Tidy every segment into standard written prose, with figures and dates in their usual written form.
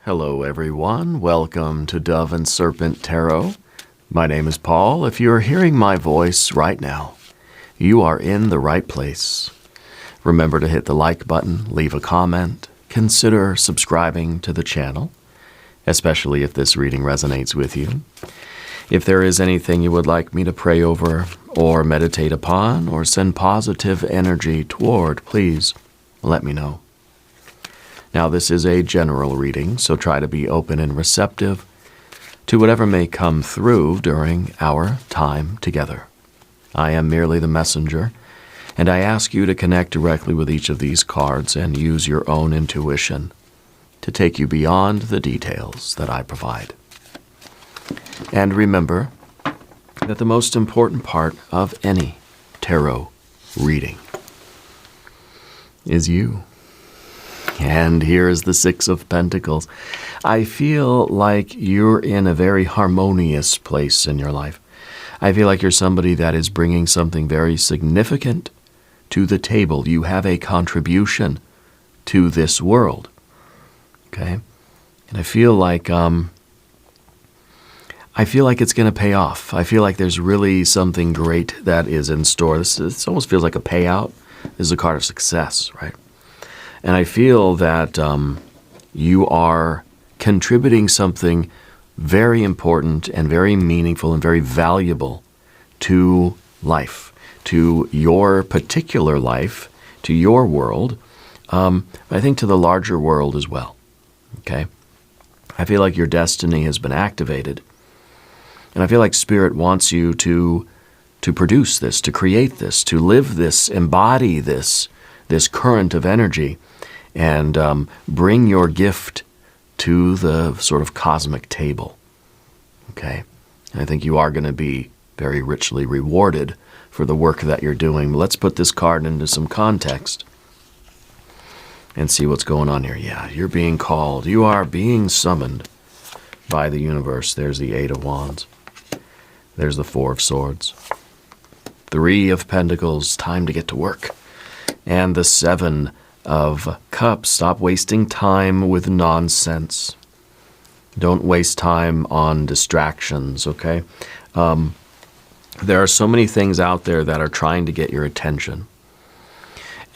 Hello everyone, welcome to Dove and Serpent Tarot. My name is Paul. If you're hearing my voice right now, you are in the right place. Remember to hit the like button, leave a comment, consider subscribing to the channel, especially if this reading resonates with you. If there is anything you would like me to pray over or meditate upon or send positive energy toward, please let me know. Now, this is a general reading, so try to be open and receptive to whatever may come through during our time together. I am merely the messenger, and I ask you to connect directly with each of these cards and use your own intuition to take you beyond the details that I provide. And remember that the most important part of any tarot reading is you. And here is the Six of Pentacles. I feel like you're in a very harmonious place in your life. I feel like you're somebody that is bringing something very significant to the table. You have a contribution to this world. Okay? And I feel like it's going to pay off. I feel like there's really something great that is in store. This almost feels like a payout. This is a card of success, right? And I feel that you are contributing something very important and very meaningful and very valuable to life, to your particular life, to your world, I think to the larger world as well. Okay? I feel like your destiny has been activated. And I feel like Spirit wants you to produce this, to create this, to live this, embody this current of energy, and bring your gift to the sort of cosmic table. Okay? I think you are going to be very richly rewarded for the work that you're doing. Let's put this card into some context and see what's going on here. Yeah, you're being called. You are being summoned by the universe. There's the Eight of Wands. There's the Four of Swords. Three of Pentacles, time to get to work. And the Seven of Cups, stop wasting time with nonsense. Don't waste time on distractions, okay? There are so many things out there that are trying to get your attention.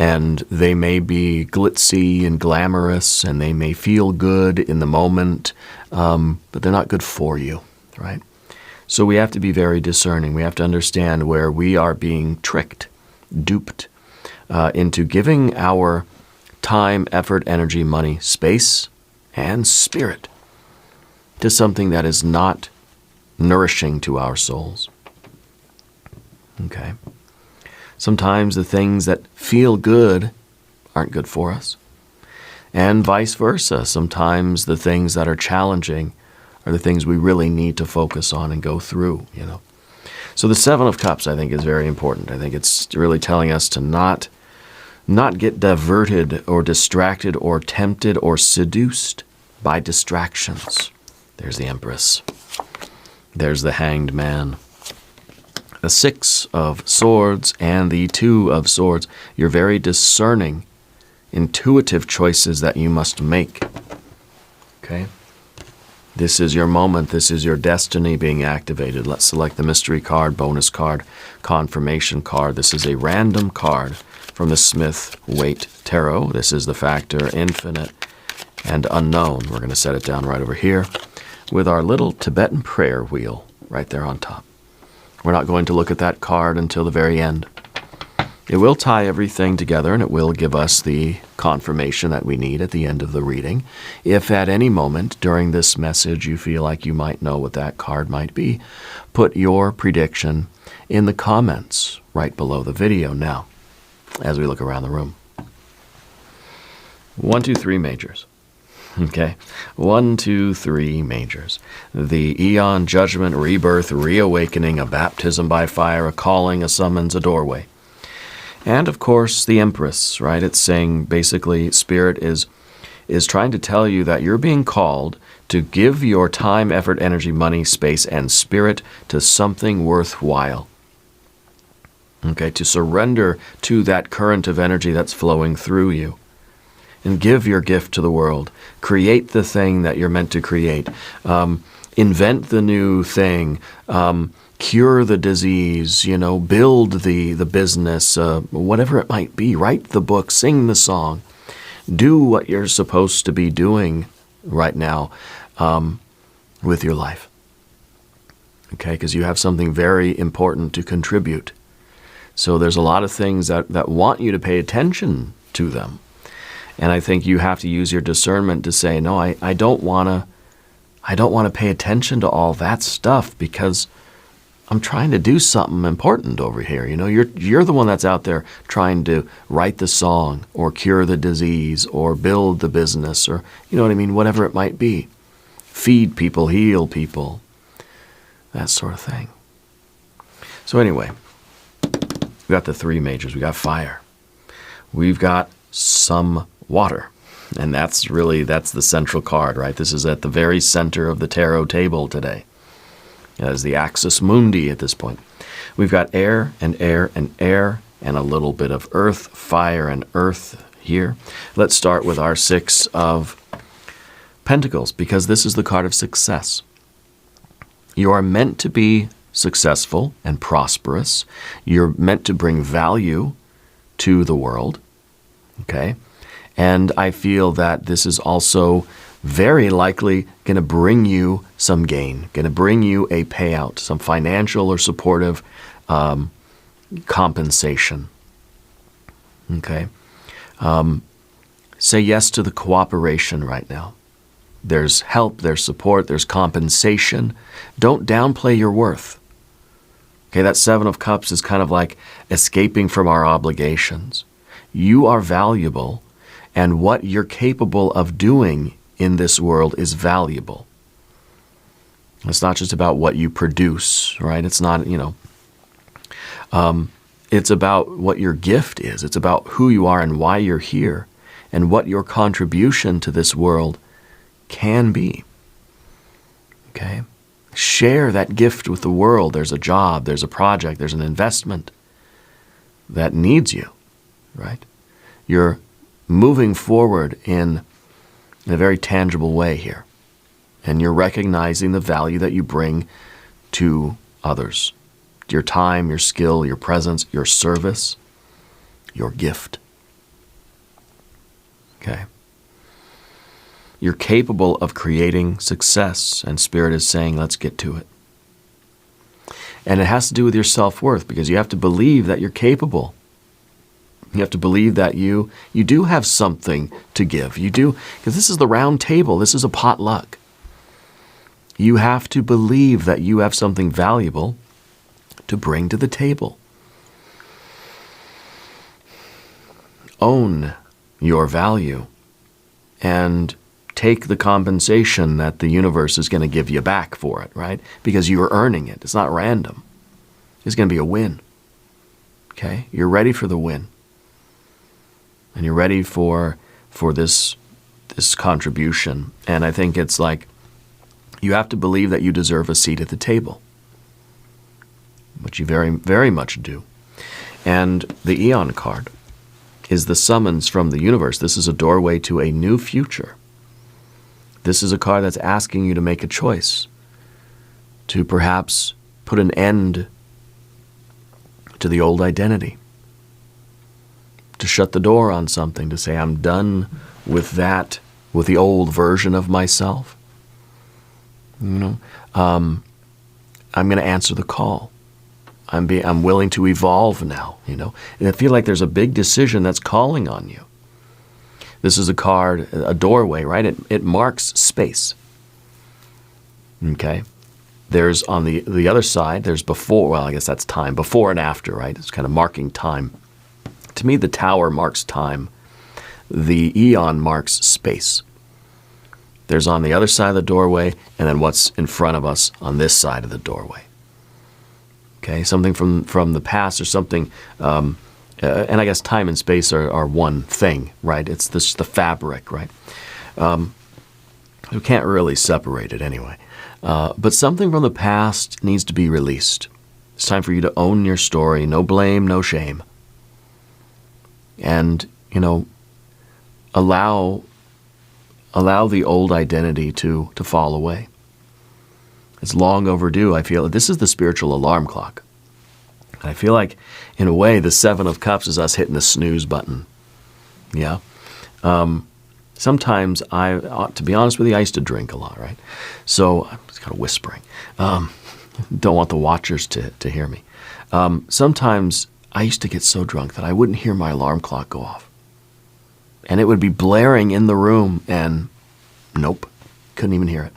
And they may be glitzy and glamorous, and they may feel good in the moment, but they're not good for you, right? So we have to be very discerning. We have to understand where we are being tricked, duped, into giving our time, effort, energy, money, space, and spirit to something that is not nourishing to our souls. Okay? Sometimes the things that feel good aren't good for us. And vice versa. Sometimes the things that are challenging are the things we really need to focus on and go through, you know. So the Seven of Cups, I think, is very important. I think it's really telling us to not get diverted or distracted or tempted or seduced by distractions. There's the Empress. There's the Hanged Man. The Six of Swords and the Two of Swords. You're very discerning, intuitive choices that you must make. Okay? This is your moment. This is your destiny being activated. Let's select the mystery card, bonus card, confirmation card. This is a random card from the Smith-Waite Tarot. This is the factor infinite and unknown. We're going to set it down right over here with our little Tibetan prayer wheel right there on top. We're not going to look at that card until the very end. It will tie everything together, and it will give us the confirmation that we need at the end of the reading. If at any moment during this message you feel like you might know what that card might be, put your prediction in the comments right below the video now as we look around the room. 1, 2, 3 majors. Okay, 1, 2, 3 majors. The eon, judgment, rebirth, reawakening, a baptism by fire, a calling, a summons, a doorway. And of course, the Empress, right? It's saying basically Spirit is trying to tell you that you're being called to give your time, effort, energy, money, space, and spirit to something worthwhile. Okay, to surrender to that current of energy that's flowing through you. and give your gift to the world. Create the thing that you're meant to create. Invent the new thing. Cure the disease, build the business, whatever it might be. Write the book, sing the song. Do what you're supposed to be doing right now with your life. Okay, because you have something very important to contribute. So there's a lot of things that want you to pay attention to them. And I think you have to use your discernment to say, no, I don't want to pay attention to all that stuff because I'm trying to do something important over here. You're the one that's out there trying to write the song or cure the disease or build the business or, whatever it might be. Feed people, heal people, that sort of thing. So anyway, we got the three majors. We got fire. We've got some water. And that's the central card, right? This is at the very center of the tarot table today. As the axis mundi at this point. We've got air and air and air and a little bit of earth, fire and earth here. Let's start with our 6 of Pentacles because this is the card of success. You are meant to be successful and prosperous. You're meant to bring value to the world. Okay? And I feel that this is also very likely going to bring you some gain, going to bring you a payout, some financial or supportive compensation. Okay? Say yes to the cooperation right now. There's help, there's support, there's compensation. Don't downplay your worth. Okay, that 7 of Cups is kind of like escaping from our obligations. You are valuable, and what you're capable of doing in this world is valuable. It's not just about what you produce, right? It's not, it's about what your gift is. It's about who you are and why you're here and what your contribution to this world can be. Okay? Share that gift with the world. There's a job, there's a project, there's an investment that needs you, right? You're moving forward in a very tangible way here. And you're recognizing the value that you bring to others. Your time, your skill, your presence, your service, your gift. Okay. You're capable of creating success, and Spirit is saying, let's get to it. And it has to do with your self-worth, because you have to believe that you're capable. You have to believe that you do have something to give. You do, because this is the round table. This is a potluck. You have to believe that you have something valuable to bring to the table. Own your value and take the compensation that the universe is going to give you back for it, right? Because you are earning it. It's not random. It's going to be a win. Okay? You're ready for the win. And you're ready for this contribution. And I think it's like you have to believe that you deserve a seat at the table, which you very, very much do. And the Eon card is the summons from the universe. This is a doorway to a new future. This is a card that's asking you to make a choice, to perhaps put an end to the old identity, to shut the door on something, to say, I'm done with that, with the old version of myself. I'm going to answer the call. I'm willing to evolve now, And I feel like there's a big decision that's calling on you. This is a card, a doorway, right? It marks space. Okay? There's on the other side, there's before, well, I guess that's time, before and after, right? It's kind of marking time. To me, the tower marks time. The Eon marks space. There's on the other side of the doorway, and then what's in front of us on this side of the doorway. Okay, something from the past or something, and I guess time and space are one thing, right? It's the fabric, right? We can't really separate it anyway. But something from the past needs to be released. It's time for you to own your story. No blame, no shame. And, allow the old identity to fall away. It's long overdue. I feel this is the spiritual alarm clock. I feel like, in a way, the Seven of Cups is us hitting the snooze button. Yeah. Sometimes to be honest with you, I used to drink a lot, right? So I'm just kind of whispering. Don't want the watchers to hear me. Sometimes I used to get so drunk that I wouldn't hear my alarm clock go off. And it would be blaring in the room, and nope, couldn't even hear it.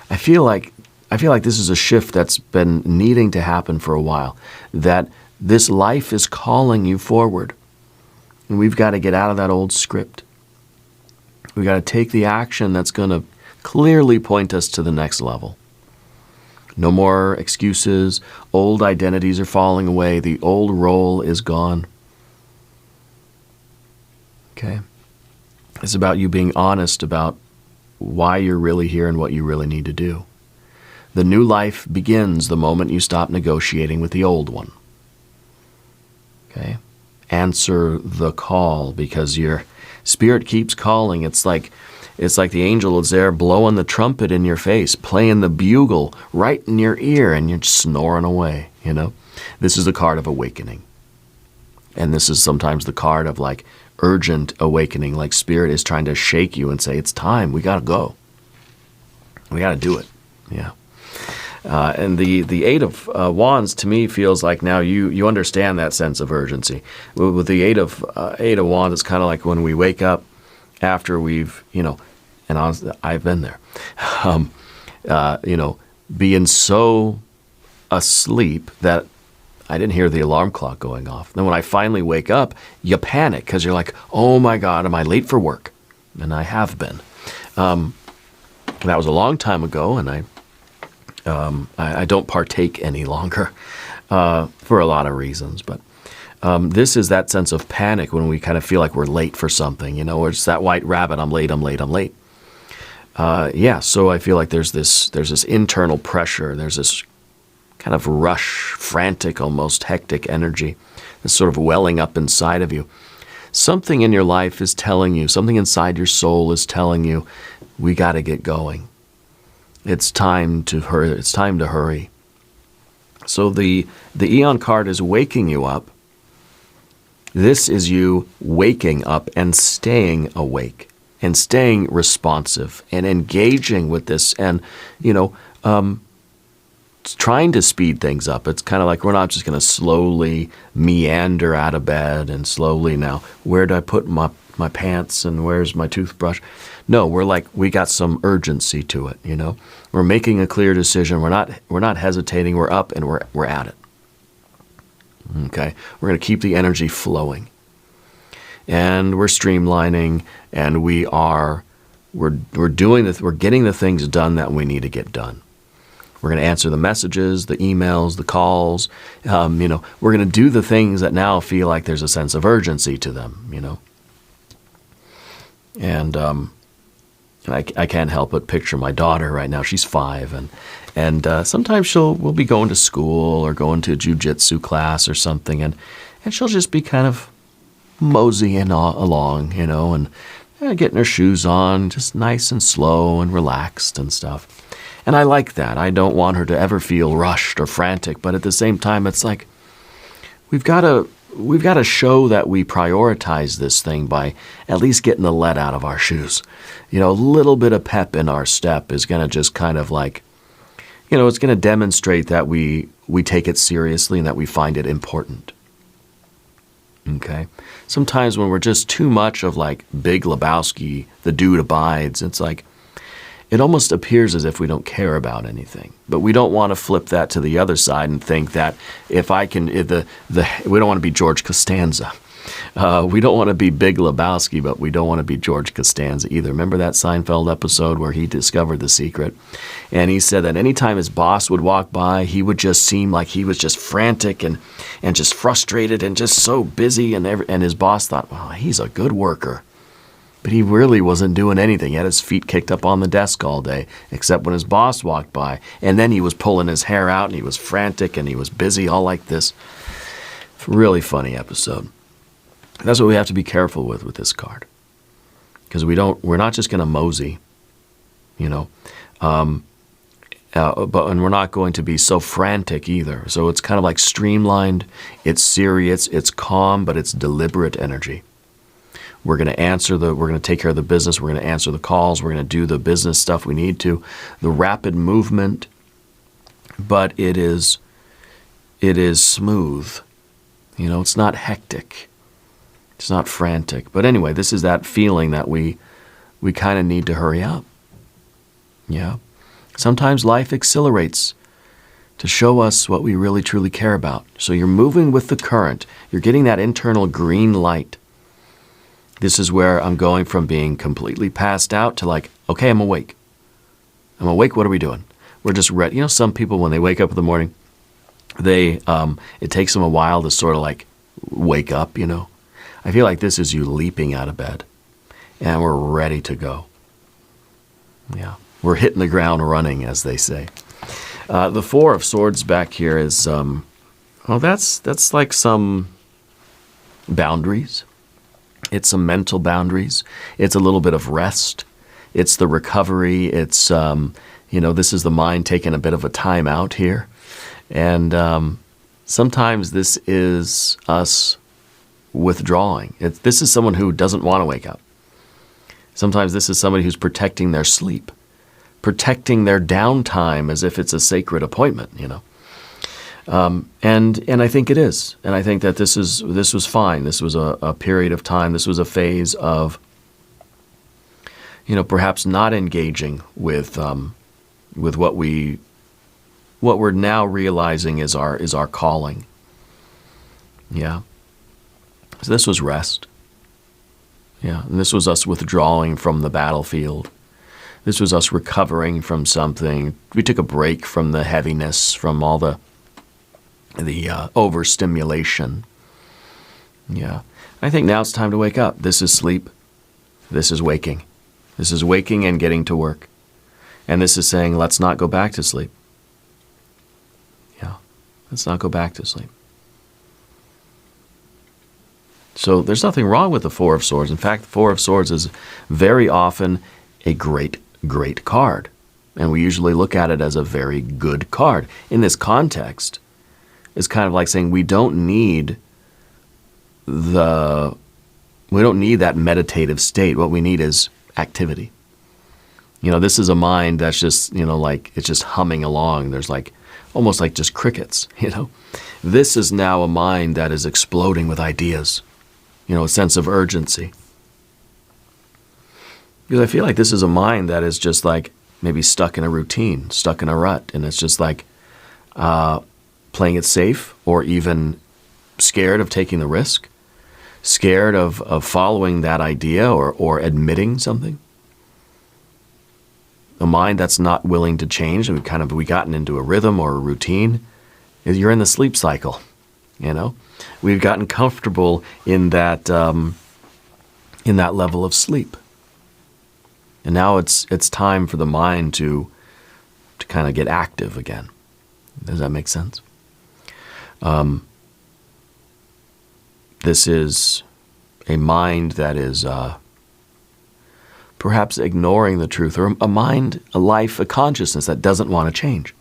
I feel like this is a shift that's been needing to happen for a while, that this life is calling you forward. And we've got to get out of that old script. We've got to take the action that's going to clearly point us to the next level. No more excuses. Old identities are falling away. The old role is gone. Okay? It's about you being honest about why you're really here and what you really need to do. The new life begins the moment you stop negotiating with the old one. Okay? Answer the call, because your spirit keeps calling. It's like the angel is there blowing the trumpet in your face, playing the bugle right in your ear, and you're just snoring away, you know? This is the card of awakening. And this is sometimes the card of like urgent awakening, like spirit is trying to shake you and say, it's time, we got to go. We got to do it. Yeah. And the Eight of Wands, to me, feels like now you understand that sense of urgency. With the Eight of Wands, it's kind of like when we wake up after we've, and honestly, I've been there, being so asleep that I didn't hear the alarm clock going off. Then when I finally wake up, you panic because you're like, oh my God, am I late for work? And I have been. That was a long time ago, and I don't partake any longer for a lot of reasons. But this is that sense of panic when we kind of feel like we're late for something, or it's that white rabbit, I'm late. So I feel like there's this internal pressure. There's this kind of rush, frantic, almost hectic energy that's sort of welling up inside of you. Something in your life is telling you, something inside your soul is telling you, we got to get going. It's time to hurry. It's time to hurry. So the Eon card is waking you up. This is you waking up and staying awake and staying responsive and engaging with this and, trying to speed things up. It's kind of like we're not just going to slowly meander out of bed and slowly now, where do I put my pants and where's my toothbrush? No, we got some urgency to it, We're making a clear decision. We're not hesitating. We're up and we're at it. Okay? We're going to keep the energy flowing. And we're streamlining, and we're getting the things done that we need to get done. We're going to answer the messages, the emails, the calls. We're going to do the things that now feel like there's a sense of urgency to them, And I can't help but picture my daughter right now. She's 5, and sometimes we'll be going to school or going to a jiu-jitsu class or something, and she'll just be kind of moseying along, and getting her shoes on, just nice and slow and relaxed and stuff. And I like that. I don't want her to ever feel rushed or frantic, but at the same time, it's like we've got to show that we prioritize this thing by at least getting the lead out of our shoes. A little bit of pep in our step is going to just kind of like, it's going to demonstrate that we take it seriously and that we find it important. Okay? Sometimes when we're just too much of like Big Lebowski, the dude abides, it's like, it almost appears as if we don't care about anything. But we don't want to flip that to the other side and think that we don't want to be George Costanza. We don't want to be Big Lebowski, but we don't want to be George Costanza either. Remember that Seinfeld episode where he discovered the secret? And he said that anytime his boss would walk by, he would just seem like he was just frantic and just frustrated and just so busy. And his boss thought, well, he's a good worker. But he really wasn't doing anything. He had his feet kicked up on the desk all day, except when his boss walked by. And then he was pulling his hair out, and he was frantic, and he was busy, all like this. Really funny episode. That's what we have to be careful with this card. because we're not just going to mosey, you know, and we're not going to be so frantic either. So it's kind of like streamlined, it's serious, it's calm, but it's deliberate energy. We're going to take care of the business, we're going to answer the calls, we're going to do the business stuff we need to. The rapid movement, but it is smooth. You know, it's not hectic. It's not frantic. But anyway, this is that feeling that we kind of need to hurry up. Yeah. Sometimes life accelerates to show us what we really truly care about. So you're moving with the current. You're getting that internal green light. This is where I'm going from being completely passed out to like, okay, I'm awake. I'm awake, what are we doing? We're just ready. You know, some people, when they wake up in the morning, it takes them a while to sort of like wake up, you know. I feel like this is you leaping out of bed, and we're ready to go. Yeah, we're hitting the ground running, as they say. The Four of Swords back here is, well, that's like some boundaries. It's some mental boundaries. It's a little bit of rest. It's the recovery. It's, you know, this is the mind taking a bit of a time out here. And sometimes this is us withdrawing. This is someone who doesn't want to wake up. Sometimes this is somebody who's protecting their sleep, protecting their downtime as if it's a sacred appointment, you know. And I think it is. And I think that this was fine. This was a period of time. This was a phase of, you know, perhaps not engaging with what we're now realizing is our calling. Yeah. So this was rest. Yeah. And this was us withdrawing from the battlefield. This was us recovering from something. We took a break from the heaviness, from all the overstimulation. Yeah. I think now it's time to wake up. This is sleep. This is waking. This is waking and getting to work. And this is saying, let's not go back to sleep. Yeah. Let's not go back to sleep. So there's nothing wrong with the Four of Swords. In fact, the Four of Swords is very often a great, great card. And we usually look at it as a very good card. In this context, it's kind of like saying we don't need that meditative state. What we need is activity. You know, this is a mind that's just, you know, like it's just humming along. There's like almost like just crickets, you know. This is now a mind that is exploding with ideas, you know, a sense of urgency. Because I feel like this is a mind that is just like maybe stuck in a routine, stuck in a rut, and it's just like playing it safe, or even scared of taking the risk, scared of following that idea or admitting something. A mind that's not willing to change, and we've gotten into a rhythm or a routine. You're in the sleep cycle, you know. We've gotten comfortable in that level of sleep, and now it's time for the mind to kind of get active again. Does that make sense? This is a mind that is perhaps ignoring the truth, or a mind, a life, a consciousness that doesn't want to change.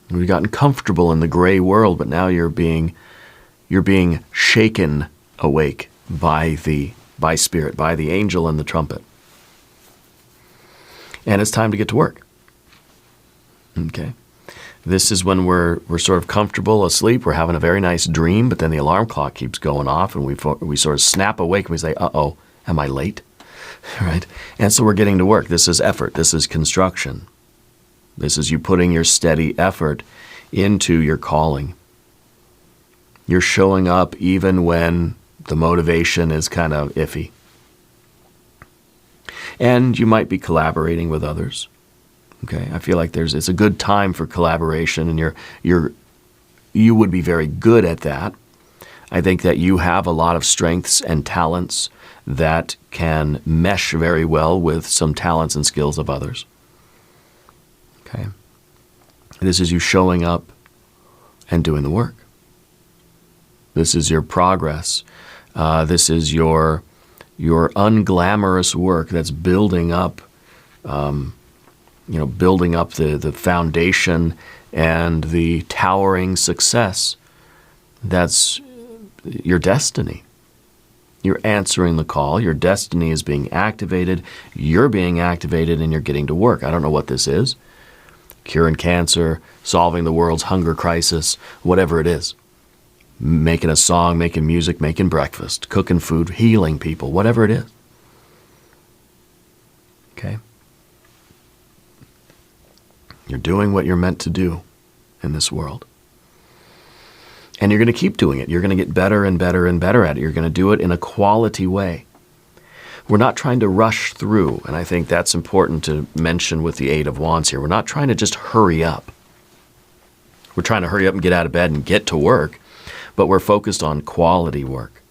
We've gotten comfortable in the gray world, but now you're being shaken awake by spirit, by the angel and the trumpet. And it's time to get to work. Okay. This is when we're sort of comfortable asleep. We're having a very nice dream, but then the alarm clock keeps going off, and we sort of snap awake and we say, uh-oh, am I late? Right? And so we're getting to work. This is effort. This is construction. This is you putting your steady effort into your calling. You're showing up even when the motivation is kind of iffy. And you might be collaborating with others. Okay, I feel like it's a good time for collaboration, and you would be very good at that. I think that you have a lot of strengths and talents that can mesh very well with some talents and skills of others. Okay, this is you showing up and doing the work. This is your progress This is your unglamorous work that's building up, building up the foundation and the towering success. That's your destiny. You're answering the call. Your destiny is being activated. You're being activated, and you're getting to work. I don't know what this is. Curing cancer, solving the world's hunger crisis, whatever it is. Making a song, making music, making breakfast, cooking food, healing people, whatever it is. Okay? You're doing what you're meant to do in this world. And you're going to keep doing it. You're going to get better and better and better at it. You're going to do it in a quality way. We're not trying to rush through, and I think that's important to mention with the Eight of Wands here. We're not trying to just hurry up. We're trying to hurry up and get out of bed and get to work, but we're focused on quality work.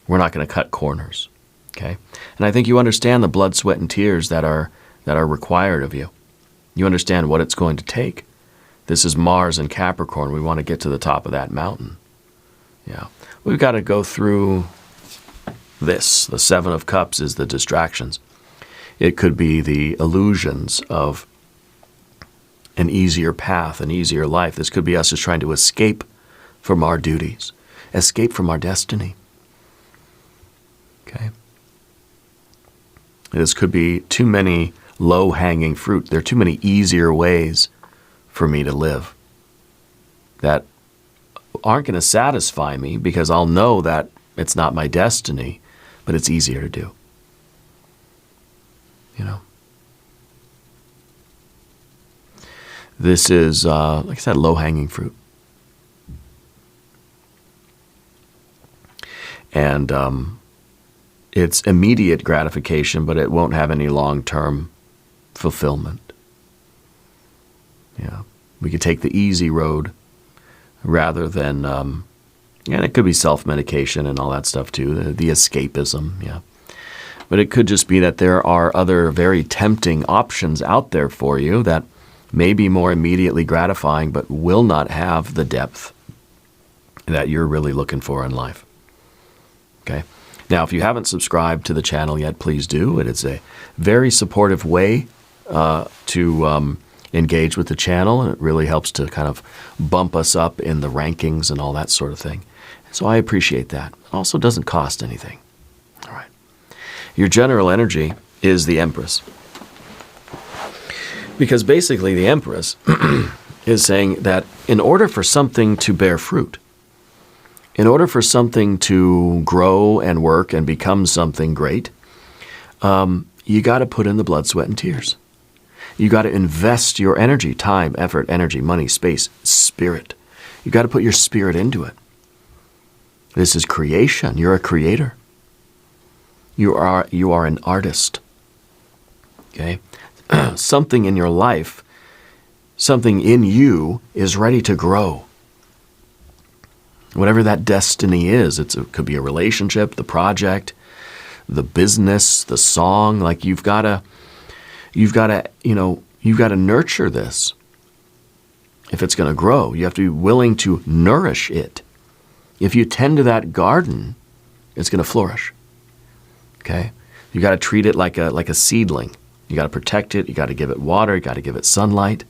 We're not going to cut corners, okay? And I think you understand the blood, sweat, and tears that are required of you. You understand what it's going to take. This is Mars and Capricorn. We want to get to the top of that mountain. Yeah. We've got to go through this. The Seven of Cups is the distractions. It could be the illusions of an easier path, an easier life. This could be us just trying to escape from our duties, escape from our destiny. Okay? This could be too many low-hanging fruit. There are too many easier ways for me to live that aren't going to satisfy me because I'll know that it's not my destiny, but it's easier to do. You know? This is, like I said, low-hanging fruit. And it's immediate gratification, but it won't have any long-term fulfillment. Yeah, we could take the easy road rather than, and it could be self-medication and all that stuff too, the escapism, yeah. But it could just be that there are other very tempting options out there for you that may be more immediately gratifying but will not have the depth that you're really looking for in life. Okay? Now, if you haven't subscribed to the channel yet, please do. It is a very supportive way to engage with the channel, and it really helps to kind of bump us up in the rankings and all that sort of thing. So I appreciate that. It also doesn't cost anything. All right. Your general energy is the Empress. Because basically the Empress is saying that in order for something to bear fruit, in order for something to grow and work and become something great, you got to put in the blood, sweat, and tears. You got to invest your energy, time, effort, energy, money, space, spirit. You got to put your spirit into it. This is creation. You're a creator. You are an artist. Okay? Something in your life, something in you is ready to grow. Whatever that destiny is, it could be a relationship, the project, the business, the song. Like you've got to nurture this. If it's going to grow, you have to be willing to nourish it. If you tend to that garden, it's going to flourish. Okay? You got to treat it like a seedling. You got to protect it. You got to give it water. You got to give it sunlight.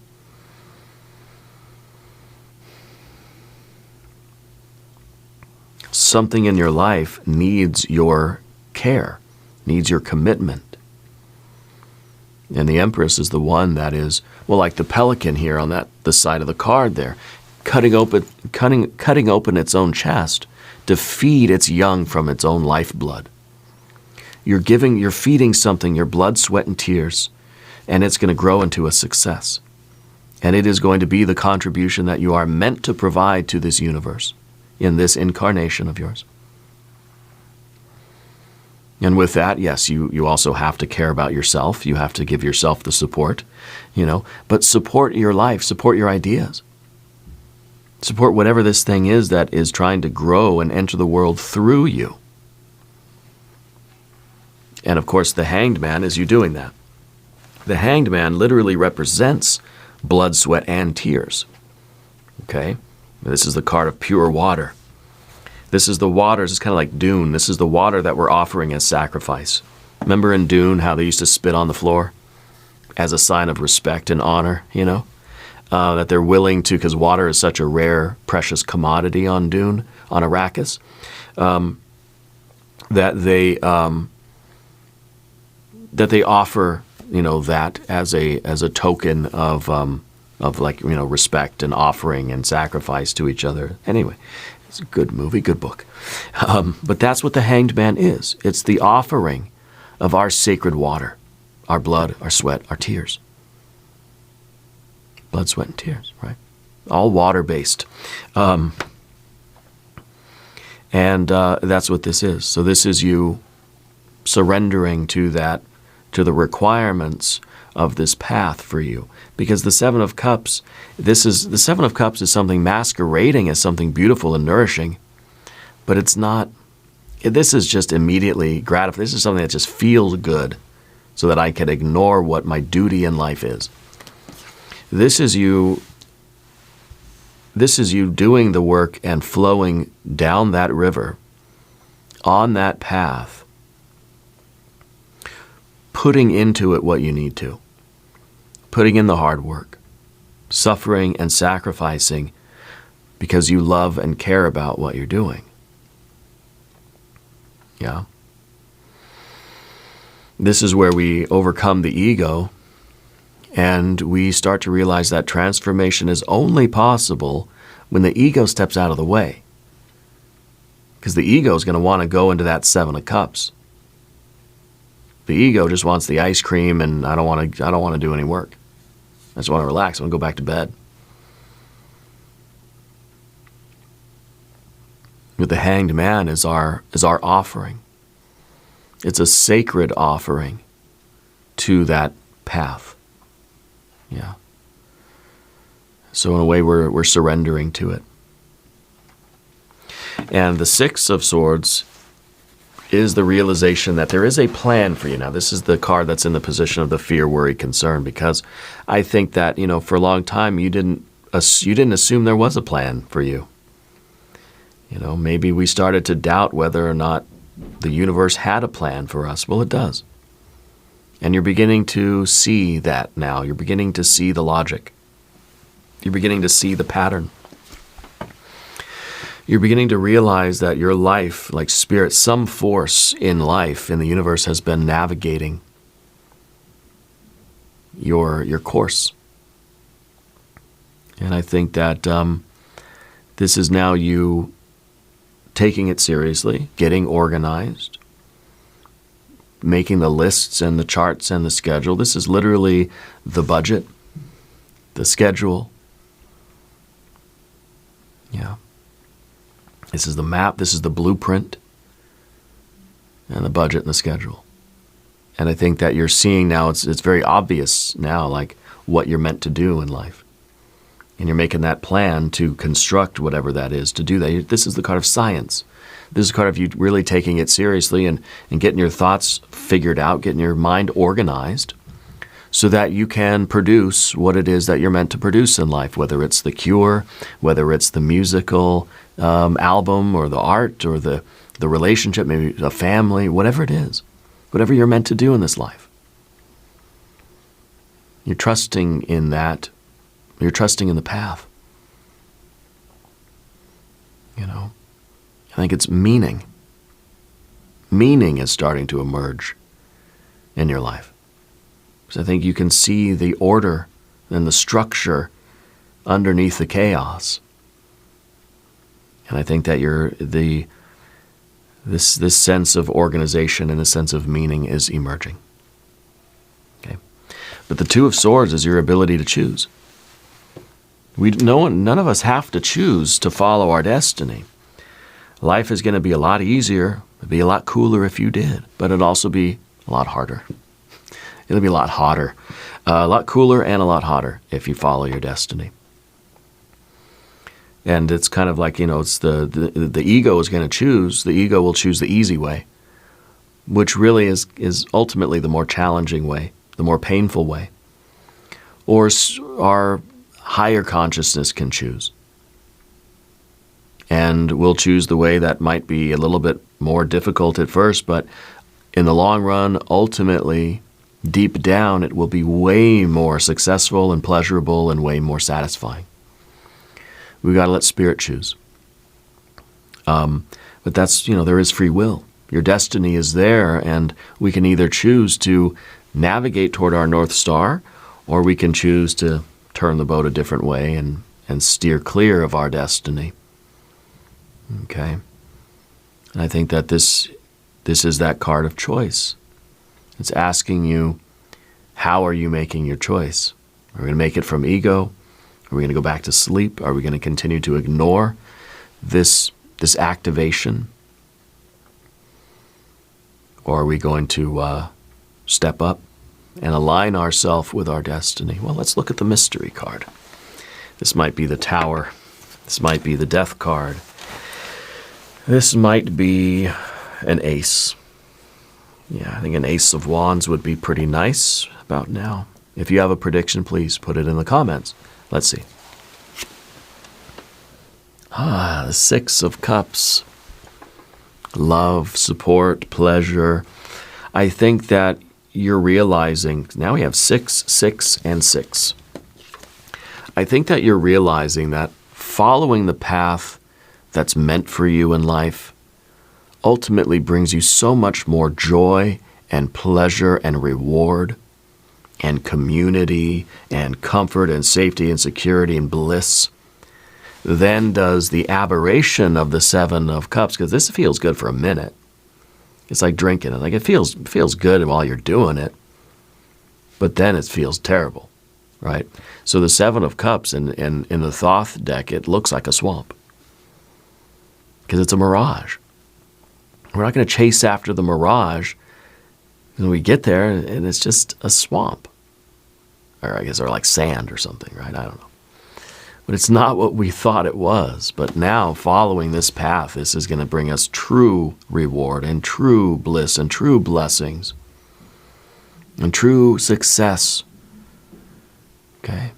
Something in your life needs your care, needs your commitment. And the Empress is the one that is, well, like the pelican here on the side of the card there, cutting open its own chest to feed its young from its own lifeblood. You're feeding something, your blood, sweat, and tears, and it's going to grow into a success. And it is going to be the contribution that you are meant to provide to this universe in this incarnation of yours. And with that, yes, you also have to care about yourself. You have to give yourself the support, but support your life, support your ideas. Support whatever this thing is that is trying to grow and enter the world through you. And of course, the Hanged Man is you doing that. The Hanged Man literally represents blood, sweat, and tears. Okay? This is the card of pure water. This is the waters. It's kind of like Dune. This is the water that we're offering as sacrifice. Remember in Dune how they used to spit on the floor as a sign of respect and honor, you know? That they're willing to, because water is such a rare, precious commodity on Dune, on Arrakis, that they offer, you know, that as a token of like, you know, respect and offering and sacrifice to each other. Anyway, it's a good movie, good book. But that's what the Hanged Man is. It's the offering of our sacred water, our blood, our sweat, our tears. Blood, sweat, and tears, right? All water-based. And that's what this is. So this is you surrendering to that, to the requirements of this path for you. Because the Seven of Cups, the Seven of Cups is something masquerading as something beautiful and nourishing, but it's not. This is just immediately gratifying. This is something that just feels good so that I can ignore what my duty in life is. This is you doing the work and flowing down that river, on that path, putting into it what you need to, putting in the hard work, suffering and sacrificing because you love and care about what you're doing. Yeah. This is where we overcome the ego and we start to realize that transformation is only possible when the ego steps out of the way. Because the ego is going to want to go into that Seven of Cups. The ego just wants the ice cream and I don't want to do any work. I just want to relax. I want to go back to bed. But the Hanged Man is our offering. It's a sacred offering to that path. Yeah. So in a way, we're surrendering to it. And the Six of Swords is the realization that there is a plan for you. Now, this is the card that's in the position of the fear, worry, concern, because I think that, you know, for a long time you didn't assume there was a plan for you. You know, maybe we started to doubt whether or not the universe had a plan for us. Well, it does. And you're beginning to see that now. You're beginning to see the logic. You're beginning to see the pattern. You're beginning to realize that your life, like spirit, some force in life, in the universe, has been navigating your course. And I think that this is now you taking it seriously, getting organized, making the lists and the charts and the schedule. This is literally the budget, the schedule. Yeah. This is the map, this is the blueprint, and the budget and the schedule. And I think that you're seeing now, it's very obvious now, like what you're meant to do in life. And you're making that plan to construct whatever that is, to do that. This is the card of science. This is a card of you really taking it seriously and getting your thoughts figured out, getting your mind organized so that you can produce what it is that you're meant to produce in life, whether it's the cure, whether it's the musical album or the art or the relationship, maybe a family, whatever it is, whatever you're meant to do in this life. You're trusting in that. You're trusting in the path. You know, I think it's meaning. Meaning is starting to emerge in your life. So I think you can see the order and the structure underneath the chaos. And I think that this sense of organization and a sense of meaning is emerging. Okay, but the Two of Swords is your ability to choose. None of us have to choose to follow our destiny. Life is going to be a lot easier. It'd be a lot cooler if you did, but it'd also be a lot harder. It'll be a lot hotter, a lot cooler and a lot hotter if you follow your destiny. And it's kind of like, you know, it's the ego is going to choose. The ego will choose the easy way, which really is ultimately the more challenging way, the more painful way. Or our higher consciousness can choose. And we'll choose the way that might be a little bit more difficult at first, but in the long run, ultimately, deep down, it will be way more successful and pleasurable and way more satisfying. We've got to let Spirit choose. But that's, there is free will. Your destiny is there, and we can either choose to navigate toward our North Star, or we can choose to turn the boat a different way and steer clear of our destiny. Okay? And I think that this is that card of choice. It's asking you, how are you making your choice? Are we going to make it from ego? Are we going to go back to sleep? Are we going to continue to ignore this activation? Or are we going to step up and align ourselves with our destiny? Well, let's look at the mystery card. This might be the Tower. This might be the Death card. This might be an Ace. Yeah, I think an Ace of Wands would be pretty nice about now. If you have a prediction, please put it in the comments. Let's see. The Six of Cups. Love, support, pleasure. I think that you're realizing, now we have 6, 6, and 6. I think that you're realizing that following the path that's meant for you in life ultimately brings you so much more joy and pleasure and reward and community and comfort and safety and security and bliss than does the aberration of the Seven of Cups, because this feels good for a minute. It's like drinking it. Like it feels good while you're doing it, but then it feels terrible, right? So the Seven of Cups in the Thoth deck, it looks like a swamp because it's a mirage. We're not going to chase after the mirage when we get there, and it's just a swamp. Or I guess, or like sand or something, right? I don't know. But it's not what we thought it was. But now, following this path, this is going to bring us true reward and true bliss and true blessings and true success. Okay?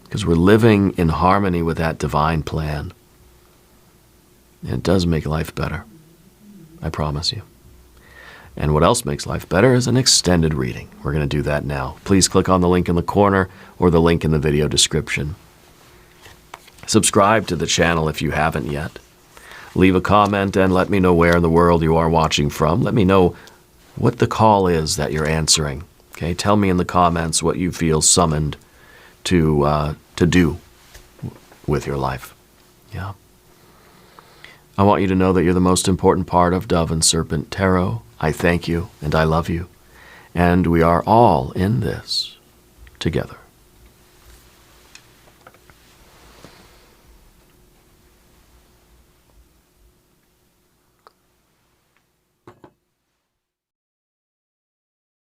Because we're living in harmony with that divine plan. And it does make life better. I promise you. And what else makes life better is an extended reading. We're going to do that now. Please click on the link in the corner or the link in the video description. Subscribe to the channel if you haven't yet. Leave a comment and let me know where in the world you are watching from. Let me know what the call is that you're answering. Okay, tell me in the comments what you feel summoned to do with your life. Yeah. I want you to know that you're the most important part of Dove and Serpent Tarot. I thank you and I love you. And we are all in this together.